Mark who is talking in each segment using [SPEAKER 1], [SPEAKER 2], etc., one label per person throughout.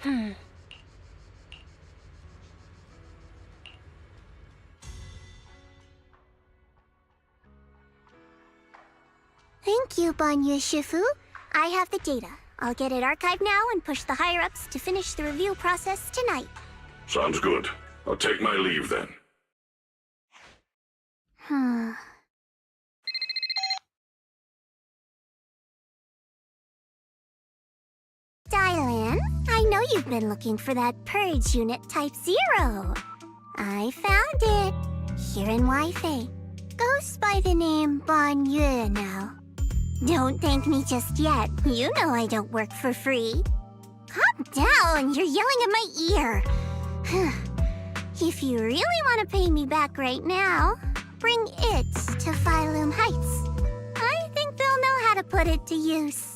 [SPEAKER 1] Thank you, Banyu Shifu. I have the data. I'll get it archived now and push the higher-ups to finish the review process tonight.
[SPEAKER 2] Sounds good. I'll take my leave then.
[SPEAKER 1] Dylan, I know you've been looking for that purge unit Type 0. I found it. Here in Wi-Fi. Goes by the name Banyu now. Don't thank me just yet. You know I don't work for free. Calm down, you're yelling at my ear. If you really want to pay me back right now, bring it to Phylum Heights. I think they'll know how to put it to use.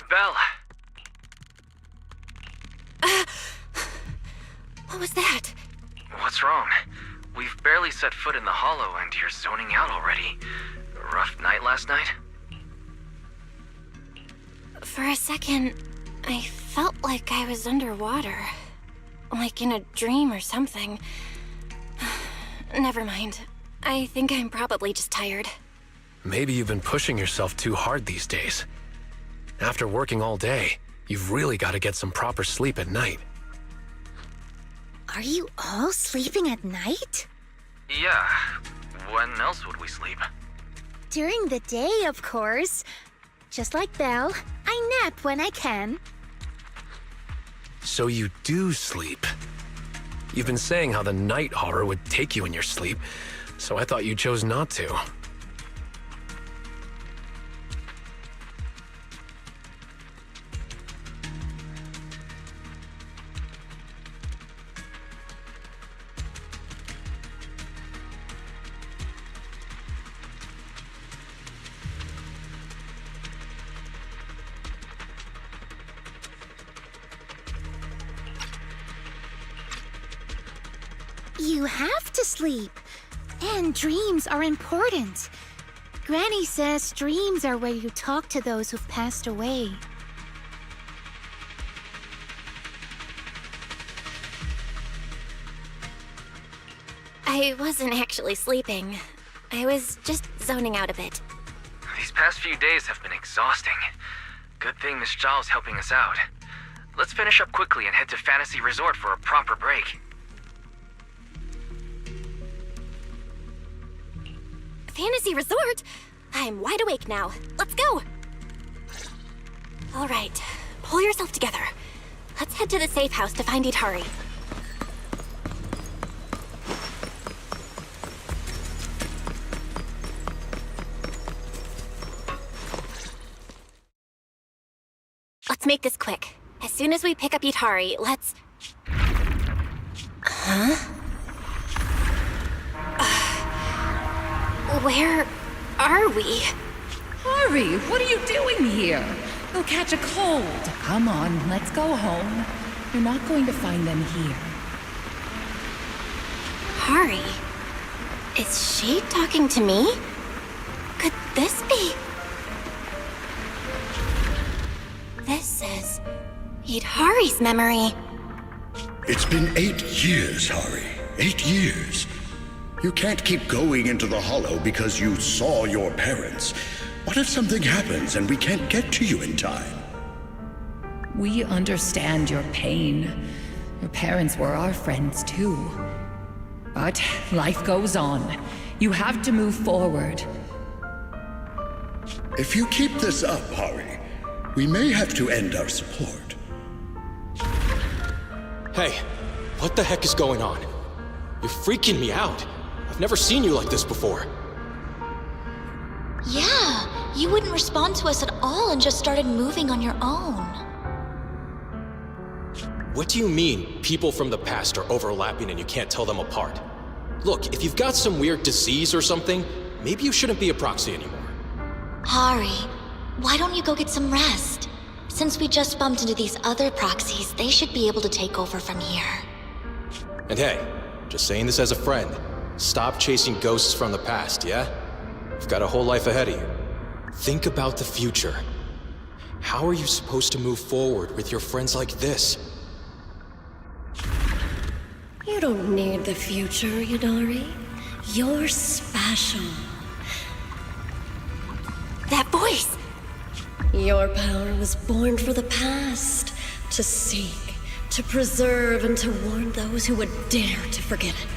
[SPEAKER 3] Belle.
[SPEAKER 4] What was that?
[SPEAKER 3] What's wrong? We've barely set foot in the hollow and you're zoning out already. Rough night last night?
[SPEAKER 4] For a second, I felt like I was underwater. Like in a dream or something. Never mind. I think I'm probably just tired.
[SPEAKER 5] Maybe you've been pushing yourself too hard these days. After working all day, you've really got to get some proper sleep at night.
[SPEAKER 6] Are you all sleeping at night?
[SPEAKER 3] Yeah. When else would we sleep?
[SPEAKER 6] During the day, of course. Just like Belle, I nap when I can.
[SPEAKER 5] So you do sleep. You've been saying how the night horror would take you in your sleep, so I thought you chose not to.
[SPEAKER 6] You have to sleep. And dreams are important. Granny says dreams are where you talk to those who've passed away.
[SPEAKER 4] I wasn't actually sleeping. I was just zoning out a bit.
[SPEAKER 3] These past few days have been exhausting. Good thing Miss Zhao's helping us out. Let's finish up quickly and head to Fantasy Resort for a proper break.
[SPEAKER 4] Fantasy Resort? I'm wide awake now. Let's go! All right, pull yourself together. Let's head to the safe house to find Itari. Let's make this quick. As soon as we pick up Itari, let's... Huh? Where are we?
[SPEAKER 7] Hurry, what are you doing here? You'll catch a cold. Come on, let's go home. You're not going to find them here.
[SPEAKER 4] Hari? Is she talking to me? Could this be? This is Hari's memory.
[SPEAKER 8] It's been 8 years, Hari. 8 years. You can't keep going into the hollow because you saw your parents. What if something happens and we can't get to you in time?
[SPEAKER 7] We understand your pain. Your parents were our friends too. But life goes on. You have to move forward.
[SPEAKER 8] If you keep this up, Hari, we may have to end our support.
[SPEAKER 9] Hey, what the heck is going on? You're freaking me out. I've never seen you like this before.
[SPEAKER 10] Yeah, you wouldn't respond to us at all and just started moving on your own.
[SPEAKER 9] What do you mean, people from the past are overlapping and you can't tell them apart? Look, if you've got some weird disease or something, maybe you shouldn't be a proxy anymore.
[SPEAKER 10] Hari, why don't you go get some rest? Since we just bumped into these other proxies, they should be able to take over from here.
[SPEAKER 9] And hey, just saying this as a friend, stop chasing ghosts from the past, yeah? You've got a whole life ahead of you. Think about the future. How are you supposed to move forward with your friends like this?
[SPEAKER 11] You don't need the future, Yadari. You're special.
[SPEAKER 4] That voice!
[SPEAKER 11] Your power was born for the past, to seek, to preserve, and to warn those who would dare to forget it.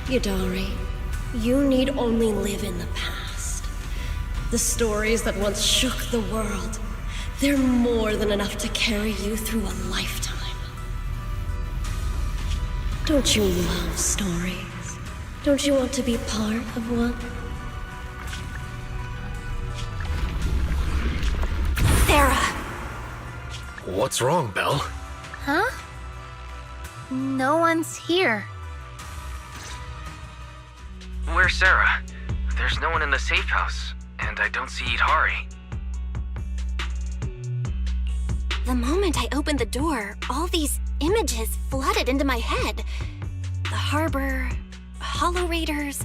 [SPEAKER 11] Yadari, you need only live in the past. The stories that once shook the world, they're more than enough to carry you through a lifetime. Don't you love stories? Don't you want to be part of one?
[SPEAKER 4] Sarah!
[SPEAKER 5] What's wrong, Belle?
[SPEAKER 6] Huh? No one's here.
[SPEAKER 3] Where's Sarah? There's no one in the safe house, and I don't see Hari.
[SPEAKER 4] The moment I opened the door, all these images flooded into my head. The harbor, Hollow Raiders,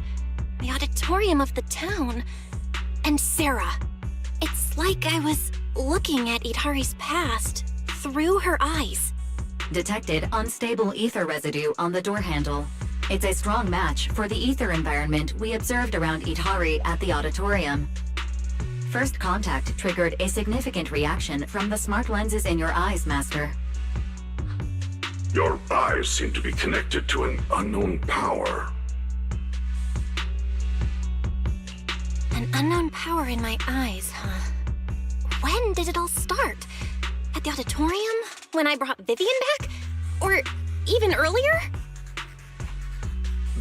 [SPEAKER 4] the auditorium of the town, and Sarah. It's like I was looking at Hari's past through her eyes.
[SPEAKER 12] Detected unstable ether residue on the door handle. It's a strong match for the ether environment we observed around Hari at the auditorium. First contact triggered a significant reaction from the smart lenses in your eyes, Master.
[SPEAKER 2] Your eyes seem to be connected to an unknown power.
[SPEAKER 4] An unknown power in my eyes, huh? When did it all start? At the auditorium? When I brought Vivian back? Or even earlier?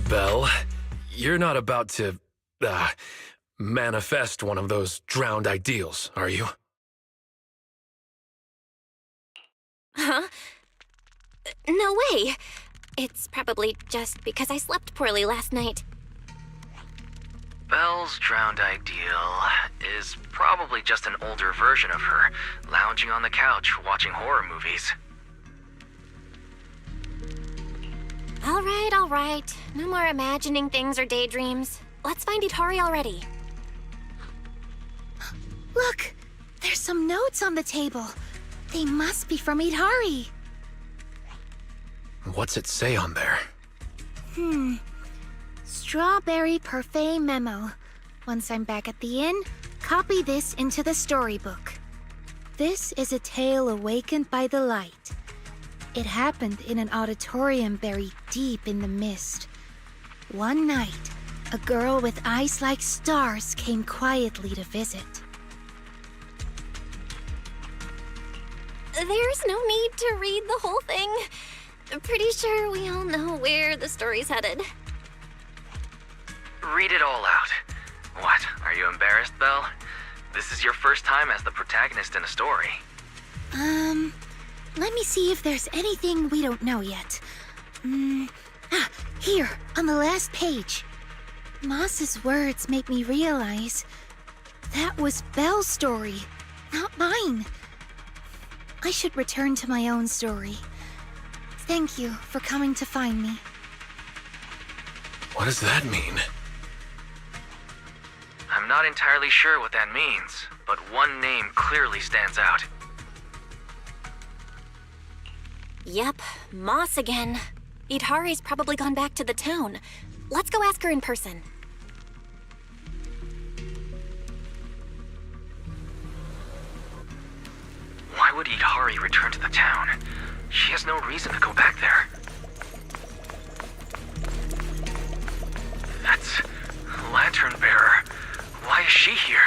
[SPEAKER 5] Belle, you're not about to, manifest one of those drowned ideals, are you?
[SPEAKER 4] Huh? No way. It's probably just because I slept poorly last night.
[SPEAKER 3] Belle's drowned ideal is probably just an older version of her, lounging on the couch watching horror movies.
[SPEAKER 4] All right. No more imagining things or daydreams. Let's find Hari already.
[SPEAKER 6] Look! There's some notes on the table. They must be from Hari.
[SPEAKER 5] What's it say on there?
[SPEAKER 6] Strawberry Parfait memo. Once I'm back at the inn, copy this into the storybook. This is a tale awakened by the light. It happened in an auditorium buried deep in the mist. One night, a girl with eyes like stars came quietly to visit.
[SPEAKER 4] There's no need to read the whole thing. Pretty sure we all know where the story's headed.
[SPEAKER 3] Read it all out. What, are you embarrassed, Belle? This is your first time as the protagonist in a story.
[SPEAKER 6] Let me see if there's anything we don't know yet. Here, on the last page. Moss's words make me realize that was Belle's story, not mine. I should return to my own story. Thank you for coming to find me.
[SPEAKER 5] What does that mean?
[SPEAKER 3] I'm not entirely sure what that means, but one name clearly stands out.
[SPEAKER 4] Yep, Moss again. Idhari's probably gone back to the town. Let's go ask her in person.
[SPEAKER 3] Why would Idhari return to the town? She has no reason to go back there. That's Lantern Bearer. Why is she here?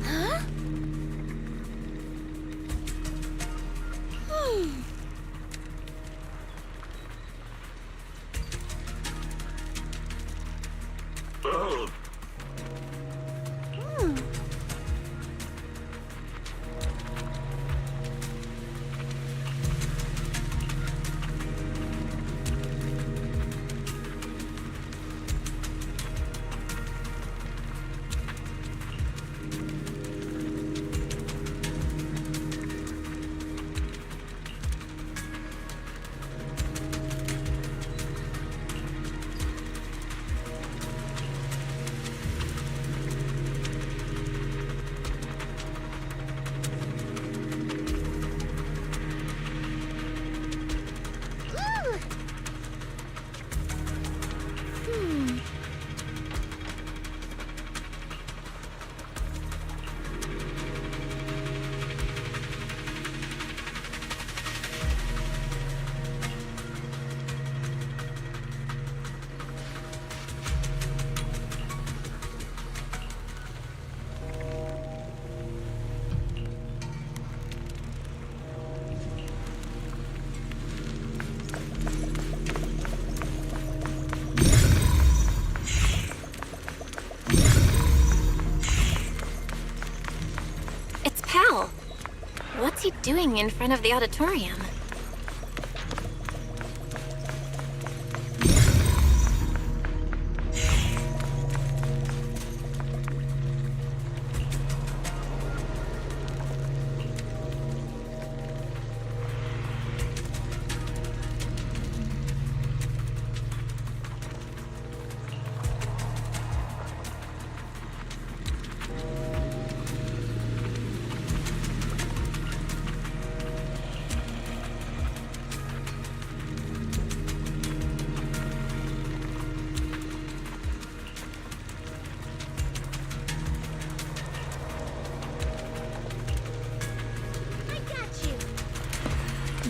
[SPEAKER 6] Huh?
[SPEAKER 4] What's he doing in front of the auditorium?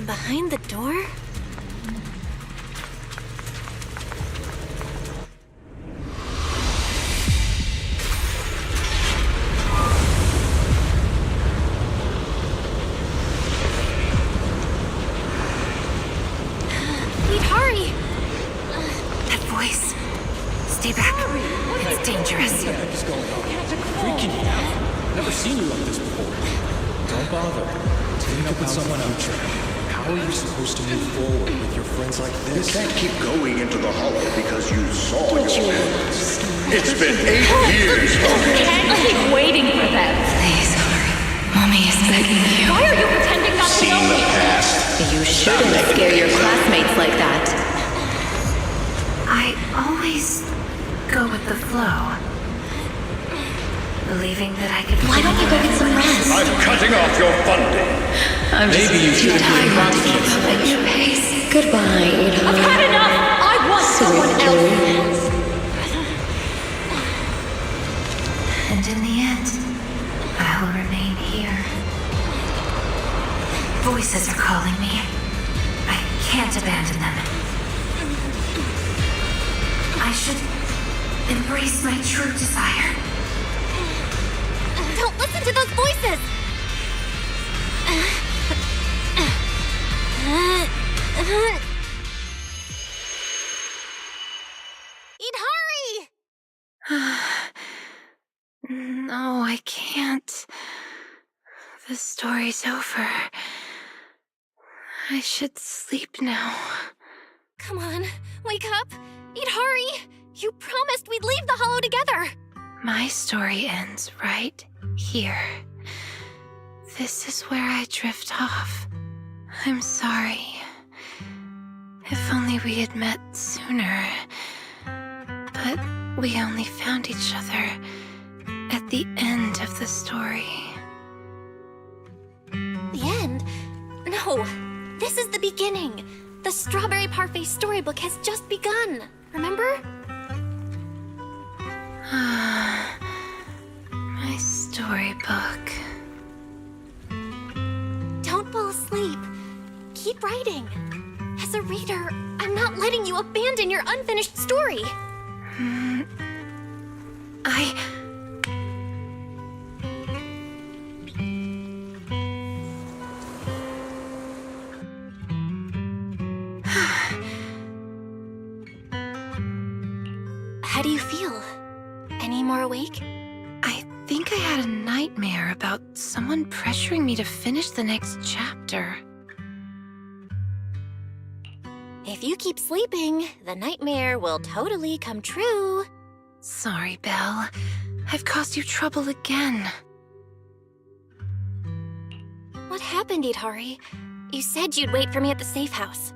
[SPEAKER 4] Behind the door? Idhari!
[SPEAKER 7] That voice. Stay back. It's dangerous.
[SPEAKER 9] What the heck is going on? Freaking out. Never seen you like this before. Don't bother. Take up with someone else. How are you supposed to move forward with your friends like
[SPEAKER 8] You
[SPEAKER 9] this?
[SPEAKER 8] can't keep going into the hollow because you saw your parents. It's been 8 years, Harry.
[SPEAKER 7] Can't keep waiting for them. Please, Harry. Mommy is begging you.
[SPEAKER 11] Why are you pretending not to
[SPEAKER 8] Seen
[SPEAKER 11] know
[SPEAKER 8] the
[SPEAKER 11] me?
[SPEAKER 8] past.
[SPEAKER 7] You shouldn't scare your classmates like that. I always go with the flow. Believing that I could...
[SPEAKER 10] Why don't you go get some rest?
[SPEAKER 8] I'm cutting off your funding.
[SPEAKER 7] I'm just
[SPEAKER 9] Maybe you
[SPEAKER 7] too
[SPEAKER 9] should
[SPEAKER 7] tired
[SPEAKER 9] have
[SPEAKER 7] to keep up at your pace. Goodbye,
[SPEAKER 11] I've had enough! I want someone else!
[SPEAKER 7] And in the end, I'll remain here. Voices are calling me. I can't abandon them. I should embrace my true desire.
[SPEAKER 4] Don't listen to those voices! Idhari!
[SPEAKER 6] No, I can't. The story's over. I should sleep now.
[SPEAKER 4] Come on, wake up! Idhari! You promised we'd leave the hollow together!
[SPEAKER 13] My story ends right here. This is where I drift off. I'm sorry. If only we had met sooner. But we only found each other at the end of the story.
[SPEAKER 4] The end? No, this is the beginning. The Strawberry Parfait storybook has just begun, remember?
[SPEAKER 13] My storybook.
[SPEAKER 4] Don't fall asleep. Keep writing. As a reader, I'm not letting you abandon your unfinished story. How do you feel? Any more awake?
[SPEAKER 13] I think I had a nightmare about someone pressuring me to finish the next chapter.
[SPEAKER 4] If you keep sleeping, the nightmare will totally come true.
[SPEAKER 13] Sorry, Belle. I've caused you trouble again.
[SPEAKER 4] What happened, Idhari? You said you'd wait for me at the safe house.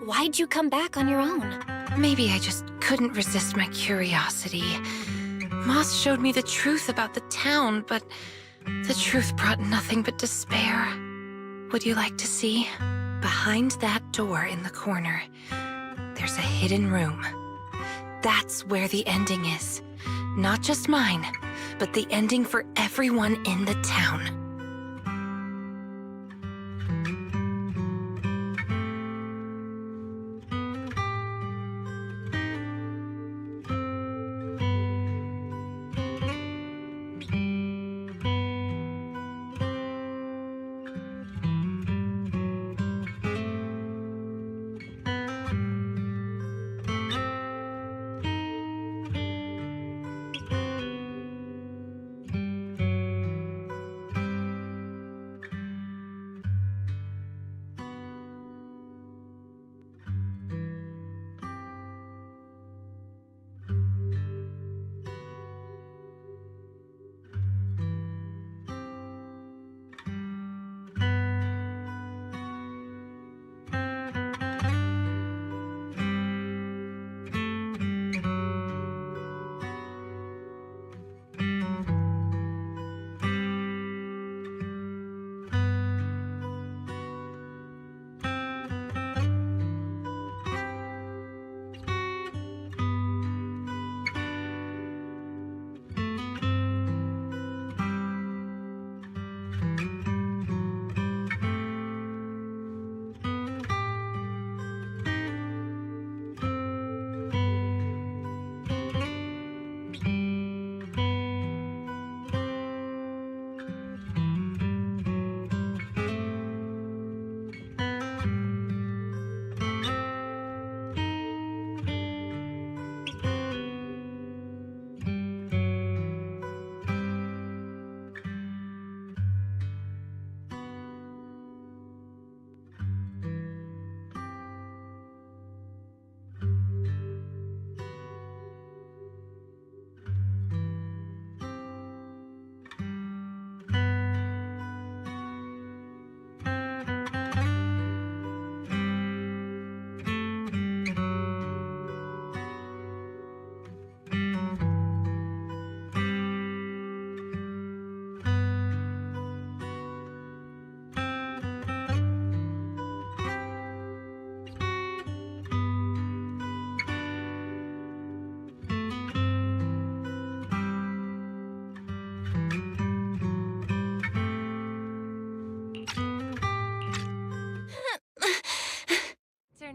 [SPEAKER 4] Why'd you come back on your own?
[SPEAKER 13] Maybe I just couldn't resist my curiosity. Moss showed me the truth about the town, but the truth brought nothing but despair. Would you like to see? Behind that door in the corner, there's a hidden room. That's where the ending is. Not just mine, but the ending for everyone in the town.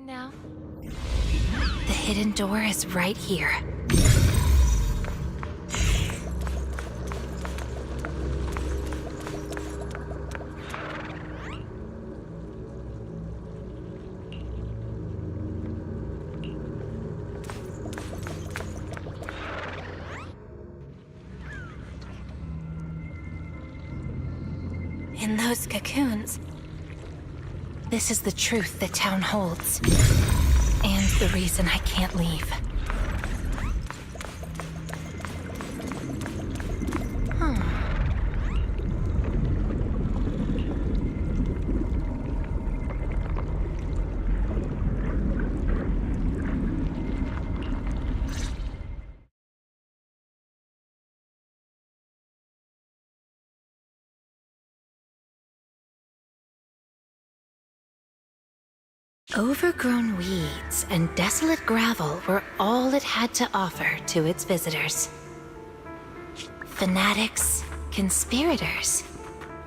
[SPEAKER 13] Now, the hidden door is right here. In those cocoons, this is the truth the town holds. And the reason I can't leave. Overgrown weeds and desolate gravel were all it had to offer to its visitors. Fanatics, conspirators,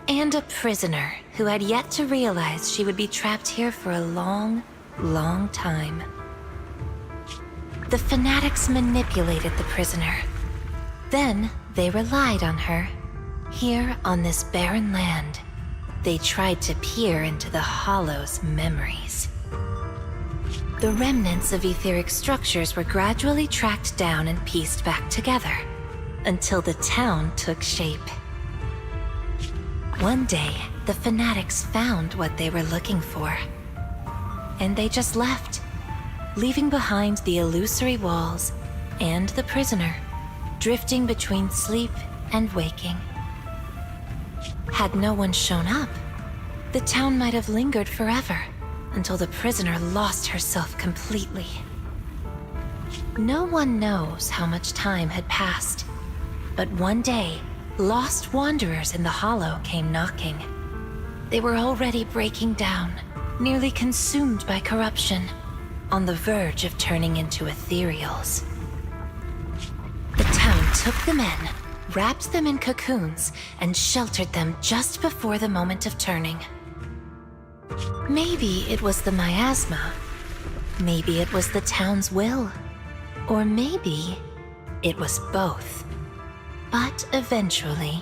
[SPEAKER 13] and a prisoner who had yet to realize she would be trapped here for a long, long time. The fanatics manipulated the prisoner. Then they relied on her. Here on this barren land, they tried to peer into the Hollow's memories. The remnants of etheric structures were gradually tracked down and pieced back together, until the town took shape. One day, the fanatics found what they were looking for. And they just left, leaving behind the illusory walls and the prisoner, drifting between sleep and waking. Had no one shown up, the town might have lingered forever, until the prisoner lost herself completely. No one knows how much time had passed, but one day, lost wanderers in the Hollow came knocking. They were already breaking down, nearly consumed by corruption, on the verge of turning into ethereals. The town took them in, wrapped them in cocoons, and sheltered them just before the moment of turning. Maybe it was the miasma. Maybe it was the town's will. Or maybe it was both. But eventually,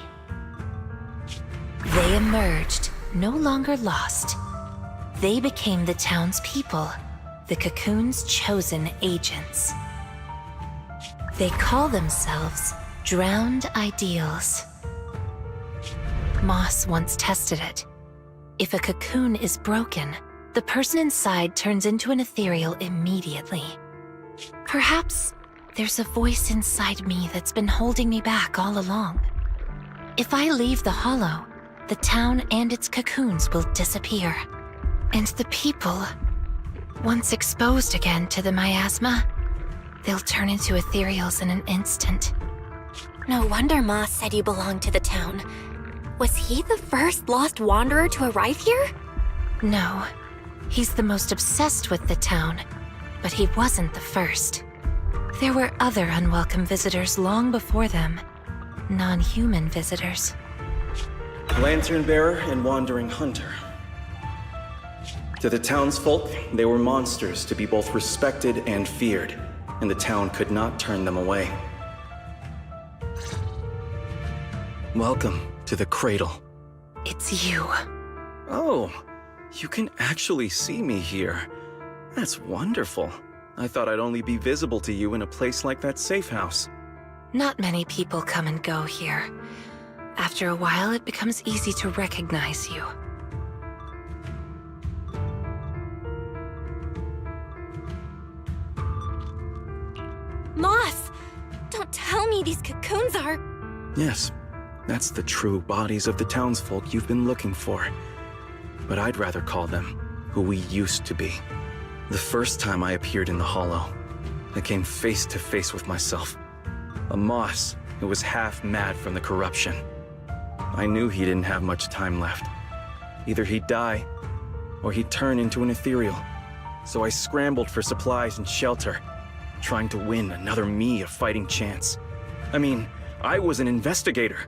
[SPEAKER 13] they emerged, no longer lost. They became the town's people, the cocoon's chosen agents. They call themselves Drowned Ideals. Moss once tested it. If a cocoon is broken, the person inside turns into an ethereal immediately. Perhaps there's a voice inside me that's been holding me back all along. If I leave the Hollow, the town and its cocoons will disappear. And the people, once exposed again to the miasma, they'll turn into ethereals in an instant.
[SPEAKER 4] No wonder Moss said you belonged to the town. Was he the first lost wanderer to arrive here?
[SPEAKER 13] No, he's the most obsessed with the town, but he wasn't the first. There were other unwelcome visitors long before them, non-human visitors.
[SPEAKER 14] Lantern bearer and wandering hunter. To the townsfolk, they were monsters to be both respected and feared, and the town could not turn them away. Welcome to the cradle.
[SPEAKER 13] It's you.
[SPEAKER 14] Oh, you can actually see me here. That's wonderful. I thought I'd only be visible to you in a place like that safe house.
[SPEAKER 13] Not many people come and go here. After a while, it becomes easy to recognize you.
[SPEAKER 4] Moss! Don't tell me these cocoons are...
[SPEAKER 14] Yes, that's the true bodies of the townsfolk you've been looking for. But I'd rather call them who we used to be. The first time I appeared in the Hollow, I came face to face with myself. A Moss who was half mad from the corruption. I knew he didn't have much time left. Either he'd die, or he'd turn into an ethereal. So I scrambled for supplies and shelter, trying to win another me a fighting chance. I mean, I was an investigator.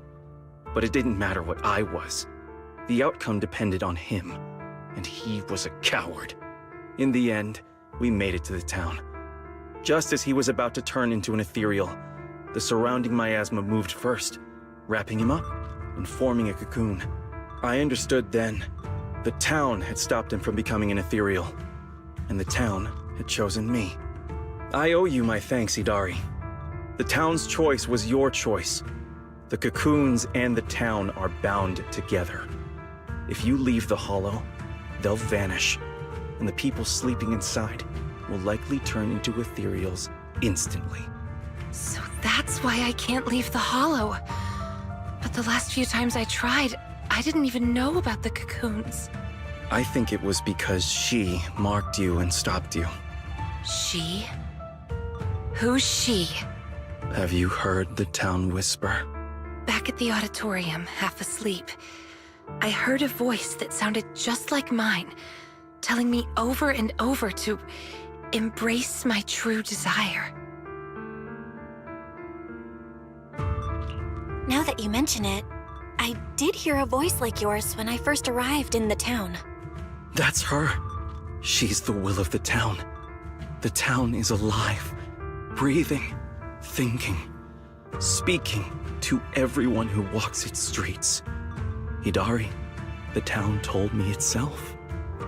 [SPEAKER 14] But it didn't matter what I was. The outcome depended on him, and he was a coward. In the end, we made it to the town. Just as he was about to turn into an ethereal, the surrounding miasma moved first, wrapping him up and forming a cocoon. I understood then. The town had stopped him from becoming an ethereal, and the town had chosen me. I owe you my thanks, Idari. The town's choice was your choice. The cocoons and the town are bound together. If you leave the Hollow, they'll vanish, and the people sleeping inside, will likely turn into ethereals instantly.
[SPEAKER 13] So that's why I can't leave the hollow. But the last few times I tried, I didn't even know about the cocoons.
[SPEAKER 14] I think it was because she marked you and stopped you.
[SPEAKER 13] She? Who's she?
[SPEAKER 14] Have you heard the town whisper?
[SPEAKER 13] Back at the auditorium, half asleep, I heard a voice that sounded just like mine, telling me over and over to embrace my true desire.
[SPEAKER 4] Now that you mention it, I did hear a voice like yours when I first arrived in the town.
[SPEAKER 14] That's her. She's the will of the town. The town is alive, breathing, thinking, speaking to everyone who walks its streets. Hidari, the town told me itself.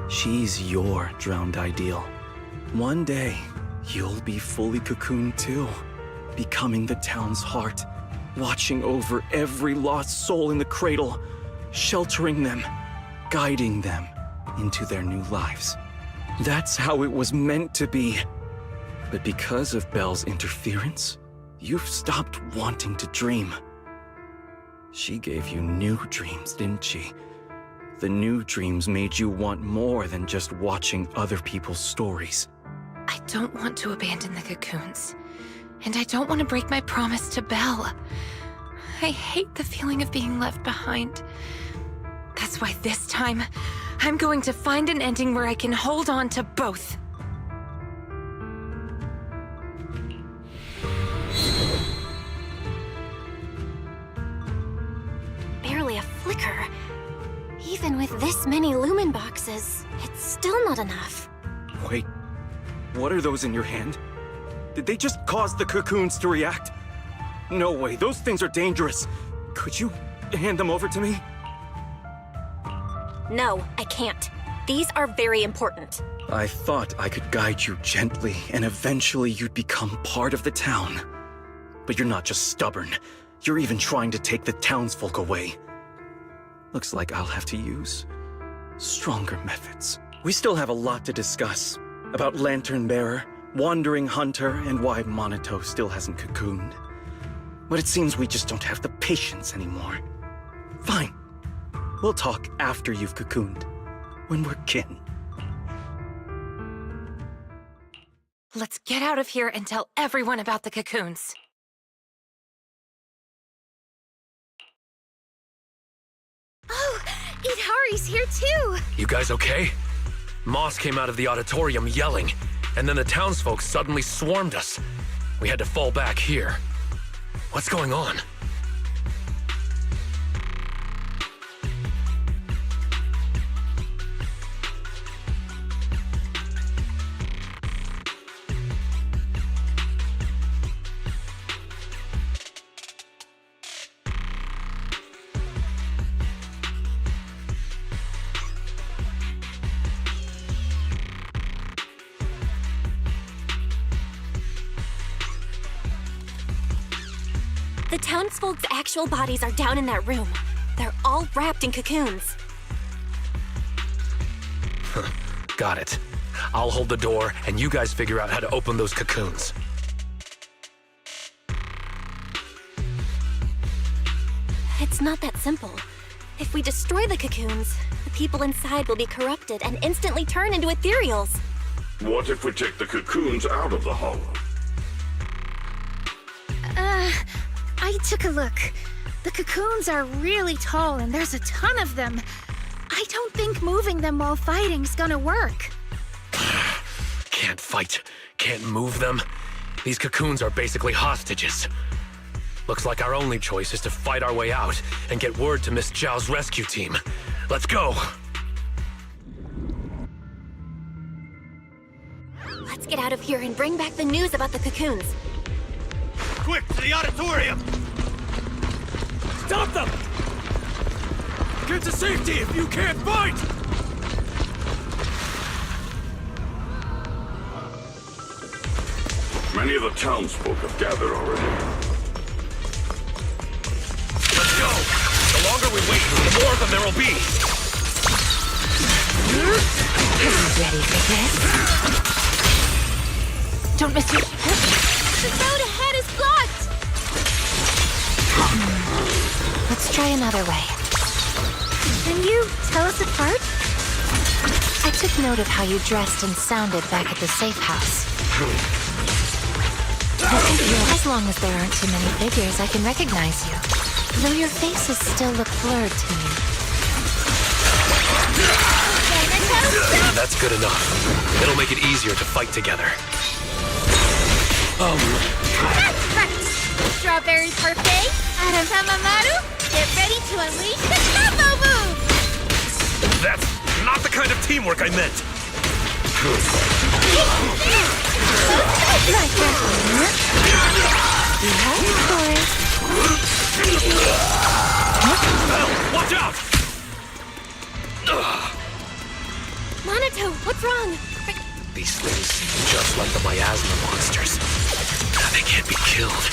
[SPEAKER 14] She's your drowned ideal. One day, you'll be fully cocooned too, becoming the town's heart, watching over every lost soul in the cradle, sheltering them, guiding them into their new lives. That's how it was meant to be. But because of Belle's interference, you've stopped wanting to dream. She gave you new dreams, didn't she? The new dreams made you want more than just watching other people's stories.
[SPEAKER 13] I don't want to abandon the cocoons. And I don't want to break my promise to Belle. I hate the feeling of being left behind. That's why this time, I'm going to find an ending where I can hold on to both.
[SPEAKER 4] Barely a flicker. Even with this many lumen boxes, it's still not enough.
[SPEAKER 14] Wait, what are those in your hand? Did they just cause the cocoons to react? No way, those things are dangerous. Could you hand them over to me?
[SPEAKER 4] No, I can't. These are very important.
[SPEAKER 14] I thought I could guide you gently, and eventually you'd become part of the town. But you're not just stubborn. You're even trying to take the townsfolk away. Looks like I'll have to use stronger methods. We still have a lot to discuss. About Lantern Bearer, Wandering Hunter, and why Monito still hasn't cocooned. But it seems we just don't have the patience anymore. Fine. We'll talk after you've cocooned. When we're kin.
[SPEAKER 13] Let's get out of here and tell everyone about the cocoons.
[SPEAKER 6] Oh, Idari's here too!
[SPEAKER 5] You guys okay? Moss came out of the auditorium yelling, and then the townsfolk suddenly swarmed us. We had to fall back here. What's going on?
[SPEAKER 4] The townsfolk's actual bodies are down in that room. They're all wrapped in cocoons.
[SPEAKER 5] Got it. I'll hold the door, and you guys figure out how to open those cocoons.
[SPEAKER 4] It's not that simple. If we destroy the cocoons, the people inside will be corrupted and instantly turn into ethereals.
[SPEAKER 2] What if we take the cocoons out of the hollow?
[SPEAKER 6] I took a look. The cocoons are really tall and there's a ton of them. I don't think moving them while fighting's gonna work.
[SPEAKER 5] Can't fight, can't move them. These cocoons are basically hostages. Looks like our only choice is to fight our way out and get word to Miss Zhao's rescue team. Let's go!
[SPEAKER 4] Let's get out of here and bring back the news about the cocoons.
[SPEAKER 15] Quick, to the auditorium!
[SPEAKER 5] Stop them! Get to safety if you can't fight!
[SPEAKER 2] Many of the townsfolk have gathered already.
[SPEAKER 5] Let's go! The longer we wait, the more of them there will be!
[SPEAKER 13] Are you ready for this? Don't miss your...
[SPEAKER 6] The road ahead is blocked!
[SPEAKER 13] Let's try another way.
[SPEAKER 6] Can you tell us apart?
[SPEAKER 13] I took note of how you dressed and sounded back at the safe house. As long as there aren't too many figures, I can recognize you. Though your faces still look blurred to me.
[SPEAKER 5] That's good enough. It'll make it easier to fight together.
[SPEAKER 6] That's right! Strawberry Parfait, Adam Hamamaru, get ready to unleash the combo move!
[SPEAKER 5] That's not the kind of teamwork I meant. Watch out!
[SPEAKER 6] Monato, what's wrong?
[SPEAKER 5] These things seem just like the miasma monsters. They can't be killed.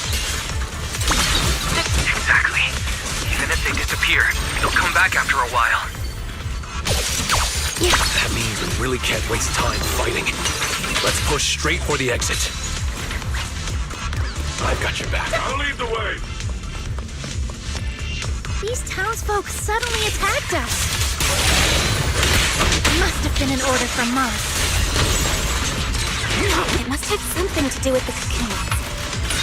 [SPEAKER 3] Exactly. Even if they disappear, they'll come back after a while.
[SPEAKER 5] That means we really can't waste time fighting. Let's push straight for the exit. I've got your back.
[SPEAKER 2] I'll lead the way.
[SPEAKER 6] These townsfolk suddenly attacked us. Must have been an order from Moss.
[SPEAKER 4] It must have something to do with the cocoons.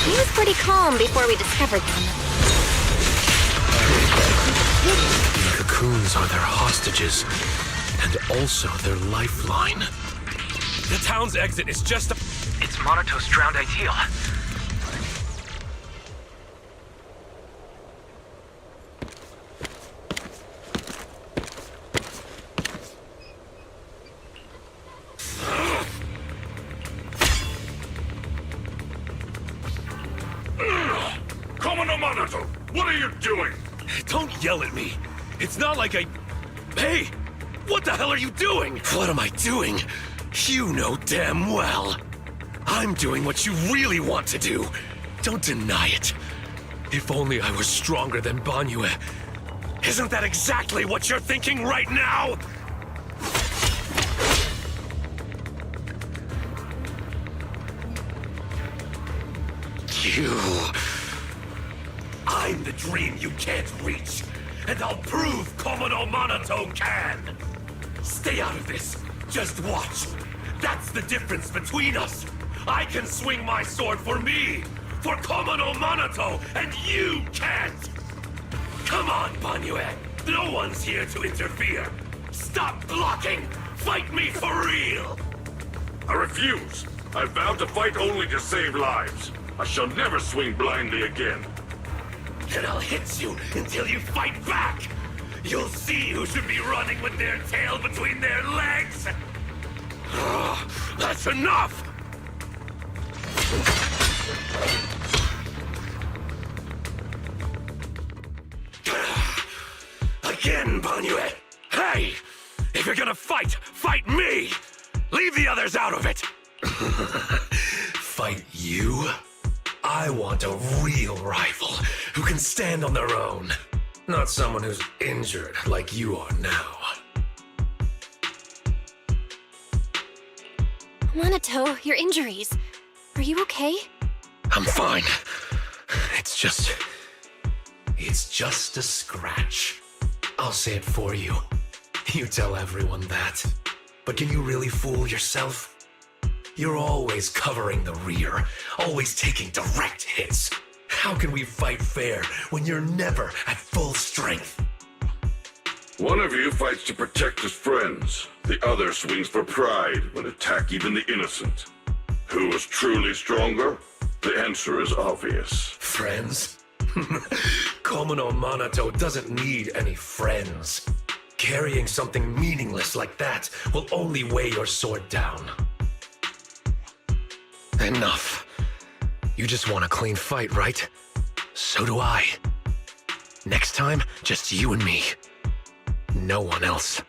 [SPEAKER 4] He was pretty calm before we discovered them.
[SPEAKER 5] The cocoons are their hostages, and also their lifeline. The town's exit is just a...
[SPEAKER 3] It's Monato's drowned ideal.
[SPEAKER 2] Commodore Monato, what are you doing?
[SPEAKER 5] Don't yell at me. It's not like I... Hey! What the hell are you doing? What am I doing? You know damn well. I'm doing what you really want to do. Don't deny it. If only I was stronger than Banyue. Isn't that exactly what you're thinking right now? You... I'm the dream you can't reach, and I'll prove Komodo Monato can! Stay out of this. Just watch. That's the difference between us. I can swing my sword for me, for Komodo Monato, and you can't! Come on, Banyue. No one's here to interfere. Stop blocking! Fight me for real!
[SPEAKER 2] I refuse. I vowed to fight only to save lives. I shall never swing blindly again.
[SPEAKER 5] Then I'll hit you until you fight back! You'll see who should be running with their tail between their legs! That's enough! Again, Banyue! Hey! If you're gonna fight, fight me! Leave the others out of it! Fight you? I want a real rival who can stand on their own. Not someone who's injured like you are now.
[SPEAKER 4] Monato, your injuries. Are you okay?
[SPEAKER 5] I'm fine. It's just a scratch. I'll say it for you. You tell everyone that. But can you really fool yourself? You're always covering the rear, always taking direct hits. How can we fight fair when you're never at full strength?
[SPEAKER 2] One of you fights to protect his friends. The other swings for pride when attack even the innocent. Who is truly stronger? The answer is obvious.
[SPEAKER 5] Friends? Komono Monato doesn't need any friends. Carrying something meaningless like that will only weigh your sword down. Enough. You just want a clean fight, right? So do I. Next time, just you and me. No one else.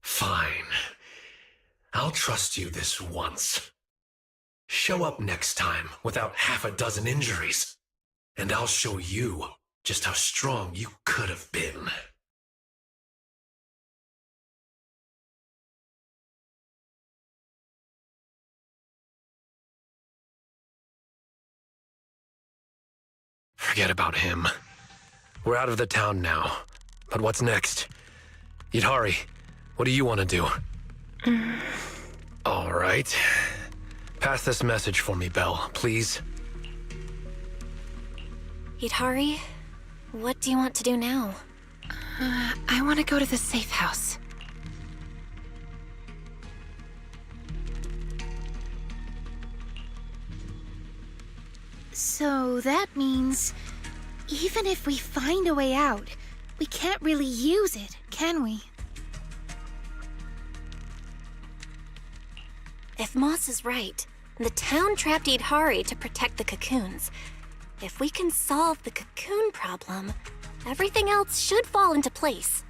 [SPEAKER 5] Fine. I'll trust you this once. Show up next time without half a dozen injuries, and I'll show you just how strong you could have been. Forget about him. We're out of the town now. But what's next? Yidhari, what do you want to do? All right. Pass this message for me, Belle, please.
[SPEAKER 4] Yidhari, what do you want to do now?
[SPEAKER 13] I want to go to the safe house.
[SPEAKER 6] So that means, even if we find a way out, we can't really use it, can we?
[SPEAKER 4] If Moss is right, the town trapped Yidhari to protect the cocoons. If we can solve the cocoon problem, everything else should fall into place.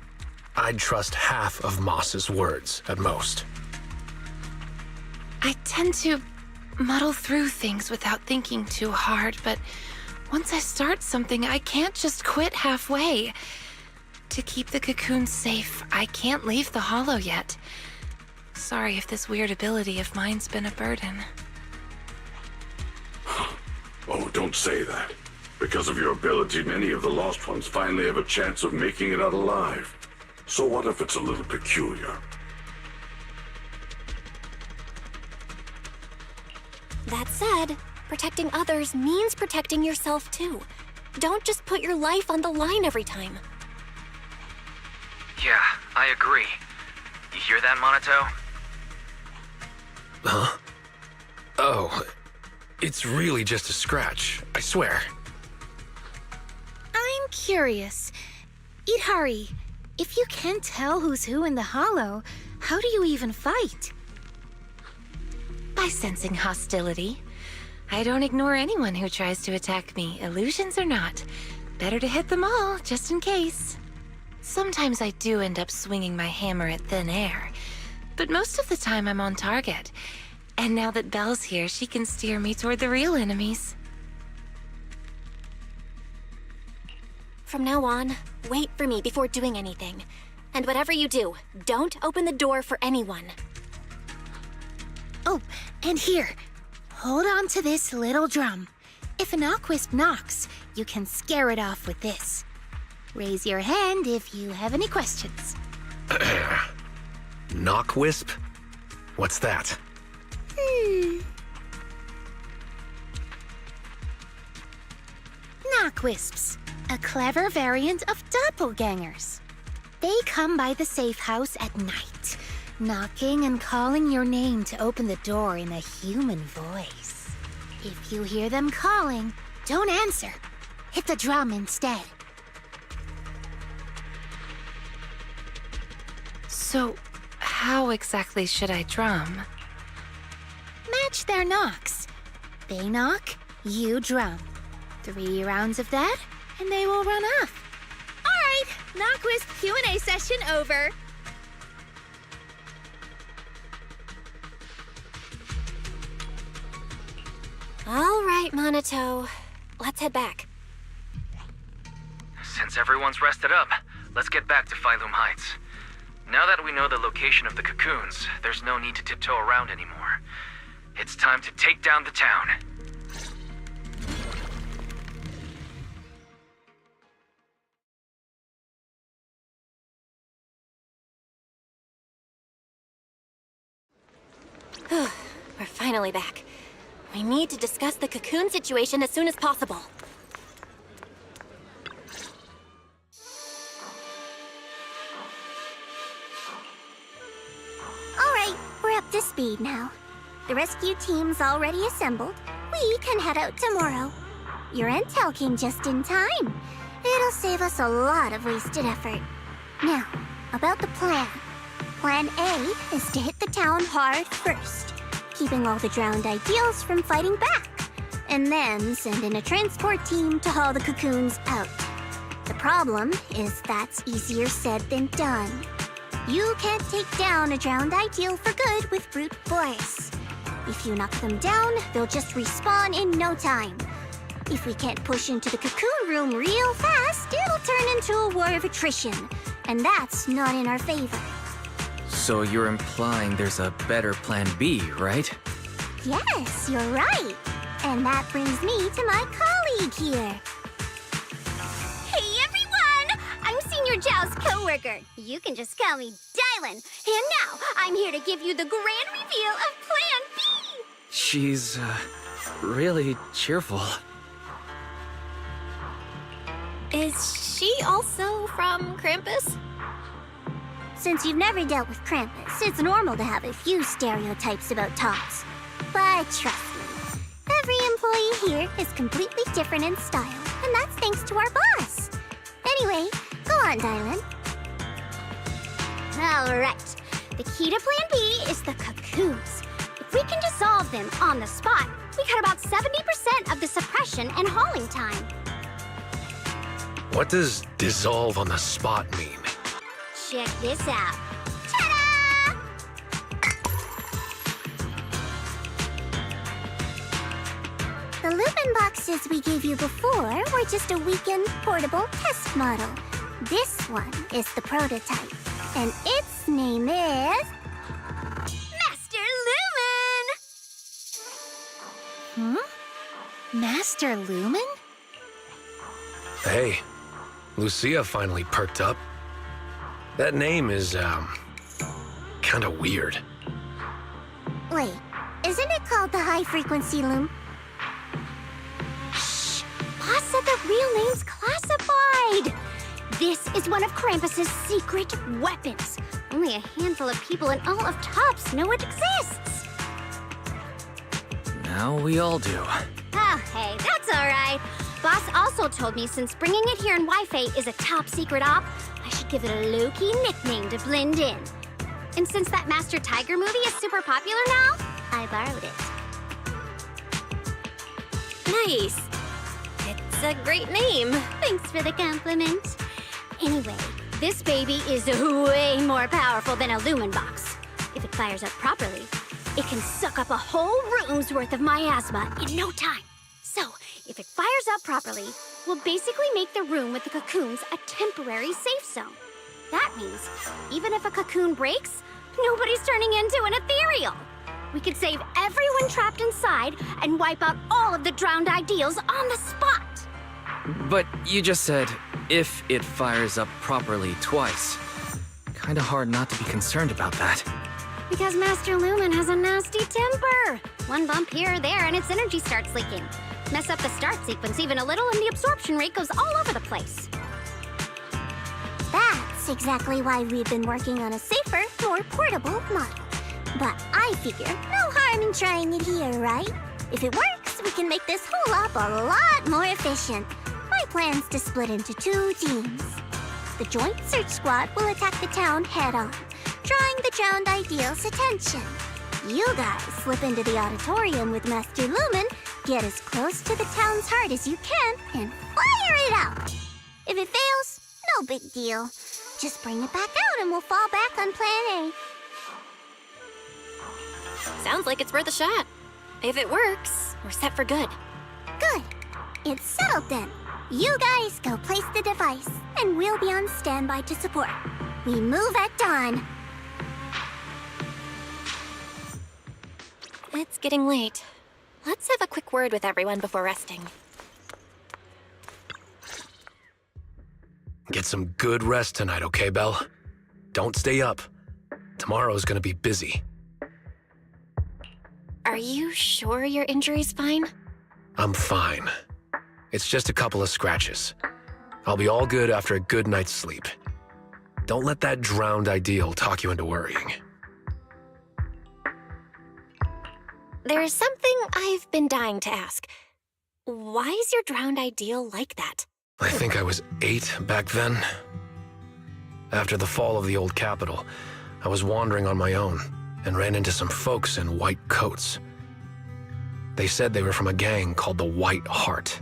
[SPEAKER 5] I'd trust half of Moss's words, at most.
[SPEAKER 13] I tend to muddle through things without thinking too hard, but once I start something, I can't just quit halfway. To keep the cocoons safe, I can't leave the hollow yet. Sorry if this weird ability of mine's been a burden.
[SPEAKER 2] Oh, don't say that. Because of your ability, many of the Lost Ones finally have a chance of making it out alive. So what if it's a little peculiar?
[SPEAKER 4] That said, protecting others means protecting yourself too. Don't just put your life on the line every time.
[SPEAKER 3] Yeah, I agree. You hear that, Monato?
[SPEAKER 5] Huh? Oh, it's really just a scratch, I swear.
[SPEAKER 6] I'm curious. Yidhari, if you can't tell who's who in the hollow, how do you even fight?
[SPEAKER 13] By sensing hostility. I don't ignore anyone who tries to attack me, illusions or not. Better to hit them all, just in case. Sometimes I do end up swinging my hammer at thin air, but most of the time I'm on target. And now that Belle's here, she can steer me toward the real enemies.
[SPEAKER 4] From now on, wait for me before doing anything. And whatever you do, don't open the door for anyone.
[SPEAKER 6] Oh, and here, hold on to this little drum. If an Aquisp knocks, you can scare it off with this. Raise your hand if you have any questions.
[SPEAKER 5] Knockwisp? What's that?
[SPEAKER 6] Knockwisps, a clever variant of doppelgangers. They come by the safe house at night, knocking and calling your name to open the door in a human voice. If you hear them calling, don't answer. Hit the drum instead.
[SPEAKER 13] So, how exactly should I drum?
[SPEAKER 6] Match their knocks. They knock, you drum. 3 rounds of that, and they will run off.
[SPEAKER 16] All right, Knockwisp Q&A session over.
[SPEAKER 4] All right, Monato. Let's head back.
[SPEAKER 3] Since everyone's rested up, let's get back to Phylum Heights. Now that we know the location of the cocoons, there's no need to tiptoe around anymore. It's time to take down the town.
[SPEAKER 4] We're finally back. We need to discuss the cocoon situation as soon as possible.
[SPEAKER 1] All right, we're up to speed now. The rescue team's already assembled. We can head out tomorrow. Your intel came just in time. It'll save us a lot of wasted effort. Now, about the plan. Plan A is to hit the town hard first, keeping all the drowned ideals from fighting back, and then send in a transport team to haul the cocoons out. The problem is that's easier said than done. You can't take down a drowned ideal for good with brute force. If you knock them down, they'll just respawn in no time. If we can't push into the cocoon room real fast, it'll turn into a war of attrition, and that's not in our favor.
[SPEAKER 17] So you're implying there's a better plan B, right?
[SPEAKER 1] Yes, you're right. And that brings me to my colleague here. your Zhao's co-worker. You can just call me Dylan. And now, I'm here to give you the grand reveal of Plan B!
[SPEAKER 17] She's, really cheerful.
[SPEAKER 4] Is she also from Krampus?
[SPEAKER 1] Since you've never dealt with Krampus, it's normal to have a few stereotypes about tops. But trust me, every employee here is completely different in style, and that's thanks to our boss. Anyway, go on, Dylan. Alright, the key to Plan B is the cocoons. If we can dissolve them on the spot, we cut about 70% of the suppression and hauling time.
[SPEAKER 5] What does dissolve on the spot mean?
[SPEAKER 1] Check this out. Ta-da! The Lumen boxes we gave you before were just a weekend portable test model. This one is the prototype, and its name is... Master Lumen!
[SPEAKER 6] Master Lumen?
[SPEAKER 5] Hey, Lucia finally perked up. That name is, kinda weird.
[SPEAKER 1] Wait, isn't it called the high-frequency loom? Boss said the real name's classified! This is one of Krampus's secret weapons. Only a handful of people in all of Tops know it exists.
[SPEAKER 17] Now we all do.
[SPEAKER 1] Oh, hey, that's alright. Boss also told me since bringing it here in Wi-Fi is a top secret op, I should give it a low-key nickname to blend in. And since that Master Tiger movie is super popular now, I borrowed it.
[SPEAKER 4] Nice. It's a great name.
[SPEAKER 1] Thanks for the compliment. Anyway, this baby is way more powerful than a Lumen box. If it fires up properly, it can suck up a whole room's worth of miasma in no time. So, if it fires up properly, we'll basically make the room with the cocoons a temporary safe zone. That means, even if a cocoon breaks, nobody's turning into an ethereal. We could save everyone trapped inside and wipe out all of the drowned ideals on the spot.
[SPEAKER 17] But you just said, if it fires up properly twice. Kinda hard not to be concerned about that.
[SPEAKER 1] Because Master Lumen has a nasty temper. One bump here or there and its energy starts leaking. Mess up the start sequence even a little and the absorption rate goes all over the place. That's exactly why we've been working on a safer, more portable model. But I figure no harm in trying it here, right? If it works, we can make this whole op a lot more efficient. My plan's to split into 2 teams. The Joint Search Squad will attack the town head-on, drawing the drowned ideal's attention. You guys slip into the auditorium with Master Lumen, get as close to the town's heart as you can, and fire it out! If it fails, no big deal. Just bring it back out and we'll fall back on Plan A.
[SPEAKER 4] Sounds like it's worth a shot. If it works, we're set for good.
[SPEAKER 1] Good. It's settled then. You guys go place the device, and we'll be on standby to support. We move at dawn.
[SPEAKER 4] It's getting late. Let's have a quick word with everyone before resting.
[SPEAKER 5] Get some good rest tonight, okay, Belle? Don't stay up. Tomorrow's gonna be busy.
[SPEAKER 4] Are you sure your injury's fine?
[SPEAKER 5] I'm fine. It's just a couple of scratches. I'll be all good after a good night's sleep. Don't let that drowned ideal talk you into worrying.
[SPEAKER 4] There's something I've been dying to ask. Why is your drowned ideal like that?
[SPEAKER 5] I think I was 8 back then. After the fall of the old capital, I was wandering on my own and ran into some folks in white coats. They said they were from a gang called the White Heart.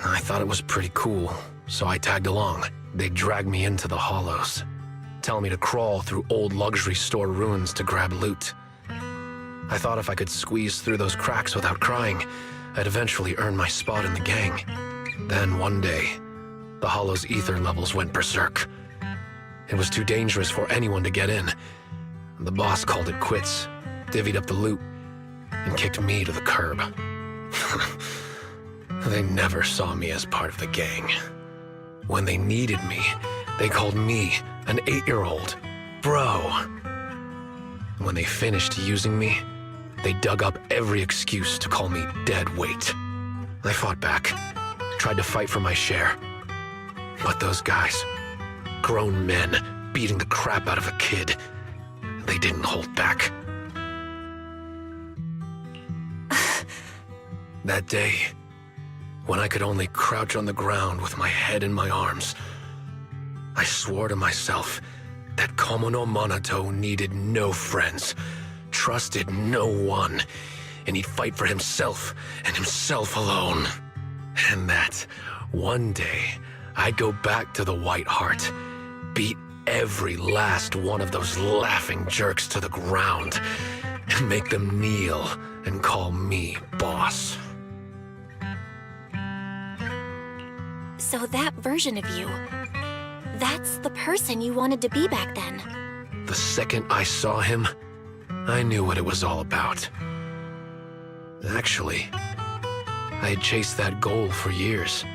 [SPEAKER 5] I thought it was pretty cool, so I tagged along. They dragged me into the hollows, telling me to crawl through old luxury store ruins to grab loot. I thought if I could squeeze through those cracks without crying, I'd eventually earn my spot in the gang. Then one day, the hollow's ether levels went berserk. It was too dangerous for anyone to get in. The boss called it quits, divvied up the loot, and kicked me to the curb. They never saw me as part of the gang. When they needed me, They called me, an 8-year-old, bro. When they finished using me, they dug up every excuse to call me dead weight. I fought back, tried to fight for my share. But those guys, grown men beating the crap out of a kid, they didn't hold back. That day, when I could only crouch on the ground with my head in my arms, I swore to myself that Komono Monato needed no friends, trusted no one, and he'd fight for himself and himself alone. And that one day, I'd go back to the White Heart, beat every last one of those laughing jerks to the ground, and make them kneel and call me boss.
[SPEAKER 4] So that version of you, that's the person you wanted to be back then.
[SPEAKER 5] The second I saw him, I knew what it was all about. Actually, I had chased that goal for years.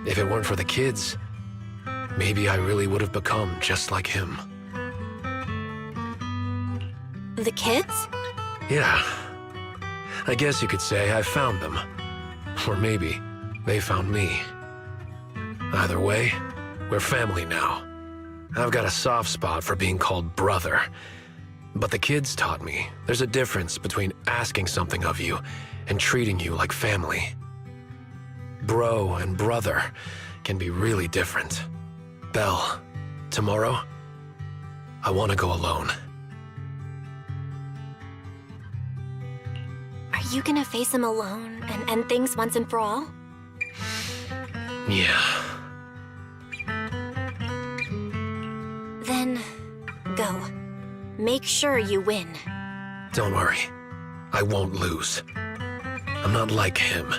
[SPEAKER 5] If it weren't for the kids, maybe I really would have become just like him.
[SPEAKER 4] The kids?
[SPEAKER 5] Yeah. I guess you could say I found them. Or maybe they found me. Either way, we're family now. I've got a soft spot for being called brother. But the kids taught me there's a difference between asking something of you and treating you like family. Bro and brother can be really different. Belle, tomorrow, I want to go alone.
[SPEAKER 4] Are you gonna face him alone and end things once and for all?
[SPEAKER 5] Yeah.
[SPEAKER 4] Then, go. Make sure you win.
[SPEAKER 5] Don't worry. I won't lose. I'm not like him.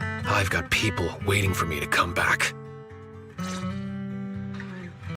[SPEAKER 5] I've got people waiting for me to come back.